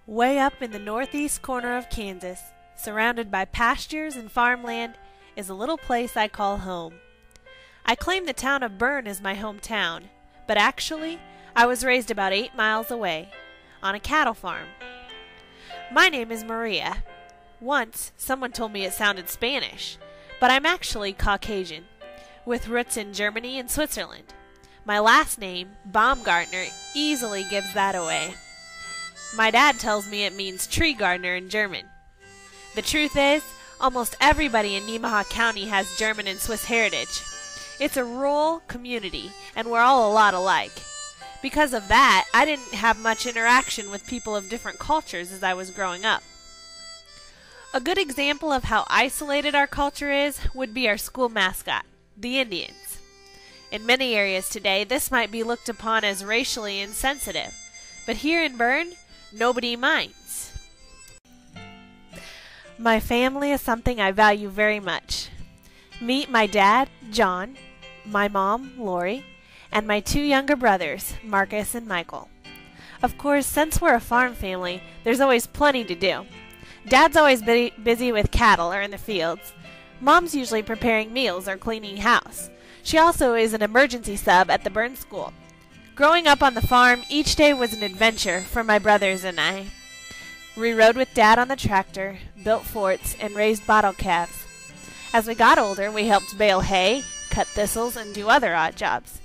Way up in the northeast corner of Kansas, surrounded by pastures and farmland, is a little place I call home. I claim the town of Bern as my hometown, but actually, I was raised about 8 miles away, on a cattle farm. My name is Maria. Once, someone told me it sounded Spanish, but I'm actually Caucasian, with roots in Germany and Switzerland. My last name, Baumgartner, easily gives that away. My dad tells me it means tree gardener in German. The truth is, almost everybody in Nemaha County has German and Swiss heritage. It's a rural community, and we're all a lot alike. Because of that, I didn't have much interaction with people of different cultures as I was growing up. A good example of how isolated our culture is would be our school mascot, the Indians. In many areas today, this might be looked upon as racially insensitive, but here in Bern, nobody minds. My family is something I value very much. Meet my dad, John, my mom, Lori, and my 2 younger brothers, Marcus and Michael. Of course, since we're a farm family, there's always plenty to do. Dad's always busy with cattle or in the fields. Mom's usually preparing meals or cleaning house. She also is an emergency sub at the Bern School. Growing up on the farm, each day was an adventure for my brothers and I. We rode with Dad on the tractor, built forts, and raised bottle calves. As we got older, we helped bale hay, cut thistles, and do other odd jobs.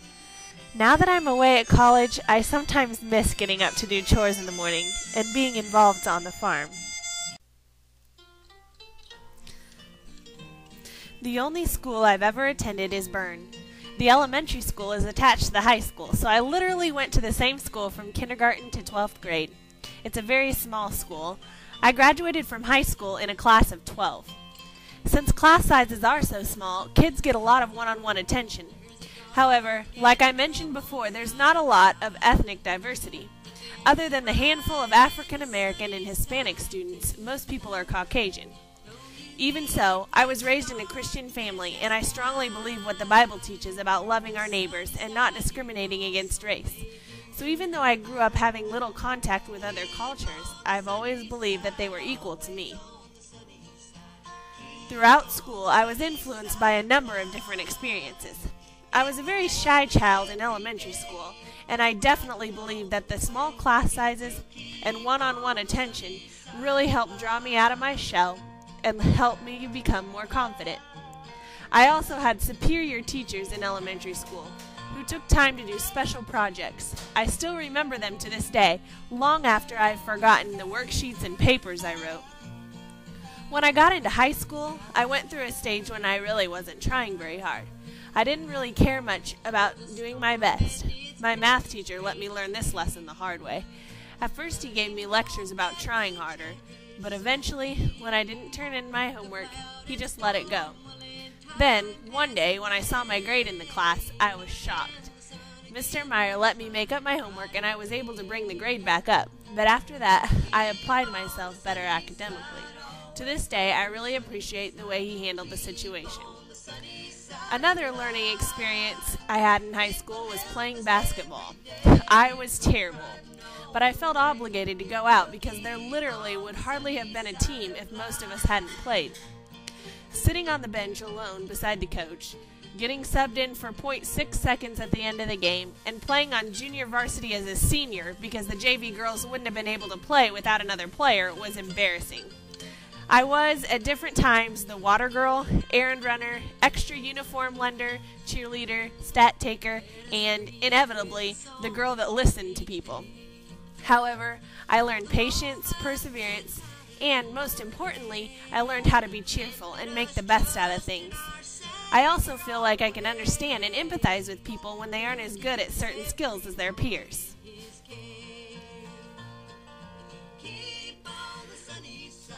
Now that I'm away at college, I sometimes miss getting up to do chores in the morning and being involved on the farm. The only school I've ever attended is Bern. The elementary school is attached to the high school, so I literally went to the same school from kindergarten to 12th grade. It's a very small school. I graduated from high school in a class of 12. Since class sizes are so small, kids get a lot of one-on-one attention. However, like I mentioned before, there's not a lot of ethnic diversity. Other than the handful of African American and Hispanic students, most people are Caucasian. Even so, I was raised in a Christian family, and I strongly believe what the Bible teaches about loving our neighbors and not discriminating against race. So even though I grew up having little contact with other cultures, I've always believed that they were equal to me. Throughout school, I was influenced by a number of different experiences. I was a very shy child in elementary school, and I definitely believe that the small class sizes and one-on-one attention really helped draw me out of my shell and helped me become more confident. I also had superior teachers in elementary school who took time to do special projects. I still remember them to this day, long after I've forgotten the worksheets and papers I wrote. When I got into high school, I went through a stage when I really wasn't trying very hard. I didn't really care much about doing my best. My math teacher let me learn this lesson the hard way. At first he gave me lectures about trying harder, but eventually, when I didn't turn in my homework, he just let it go. Then, one day, when I saw my grade in the class, I was shocked. Mr. Meyer let me make up my homework and I was able to bring the grade back up, but after that, I applied myself better academically. To this day, I really appreciate the way he handled the situation. Another learning experience I had in high school was playing basketball. I was terrible, but I felt obligated to go out because there literally would hardly have been a team if most of us hadn't played. Sitting on the bench alone beside the coach, getting subbed in for 0.6 seconds at the end of the game, and playing on junior varsity as a senior because the JV girls wouldn't have been able to play without another player was embarrassing. I was, at different times, the water girl, errand runner, extra uniform lender, cheerleader, stat taker, and, inevitably, the girl that listened to people. However, I learned patience, perseverance, and, most importantly, I learned how to be cheerful and make the best out of things. I also feel like I can understand and empathize with people when they aren't as good at certain skills as their peers.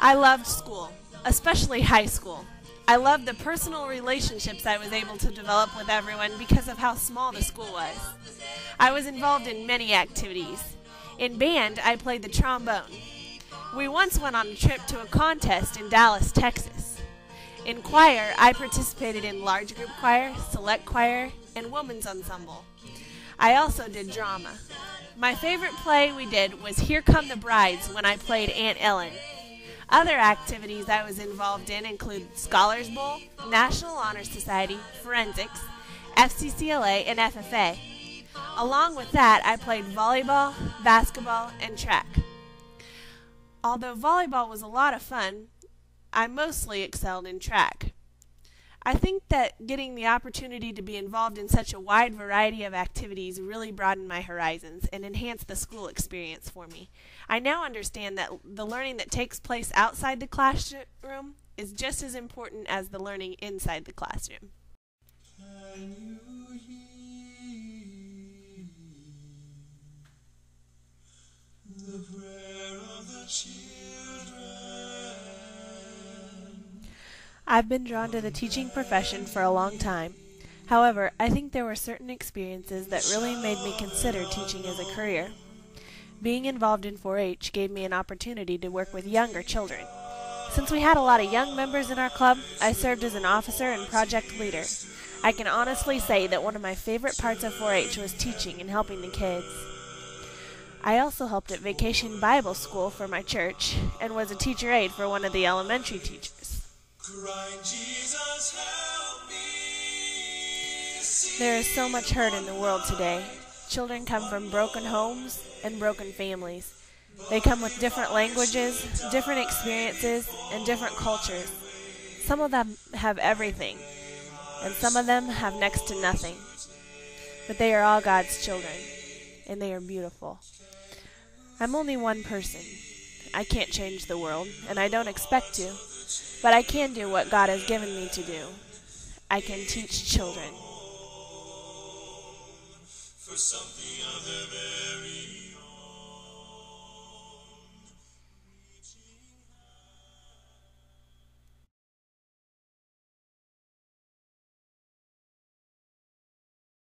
I loved school, especially high school. I loved the personal relationships I was able to develop with everyone because of how small the school was. I was involved in many activities. In band, I played the trombone. We once went on a trip to a contest in Dallas, Texas. In choir, I participated in large group choir, select choir, and women's ensemble. I also did drama. My favorite play we did was Here Come the Brides when I played Aunt Ellen. Other activities I was involved in include Scholars Bowl, National Honor Society, Forensics, FCCLA, and FFA. Along with that, I played volleyball, basketball, and track. Although volleyball was a lot of fun, I mostly excelled in track. I think that getting the opportunity to be involved in such a wide variety of activities really broadened my horizons and enhanced the school experience for me. I now understand that the learning that takes place outside the classroom is just as important as the learning inside the classroom. Can you hear the prayer of the children? I've been drawn to the teaching profession for a long time. However, I think there were certain experiences that really made me consider teaching as a career. Being involved in 4-H gave me an opportunity to work with younger children. Since we had a lot of young members in our club, I served as an officer and project leader. I can honestly say that one of my favorite parts of 4-H was teaching and helping the kids. I also helped at Vacation Bible School for my church and was a teacher aide for one of the elementary teachers. Crying, Jesus, help me. There is so much hurt in the world today. Children come from broken homes and broken families. They come with different languages, different experiences, and different cultures. Some of them have everything, and some of them have next to nothing. But they are all God's children, and they are beautiful. I'm only one person. I can't change the world, and I don't expect to. But I can do what God has given me to do. I can teach children. For something other than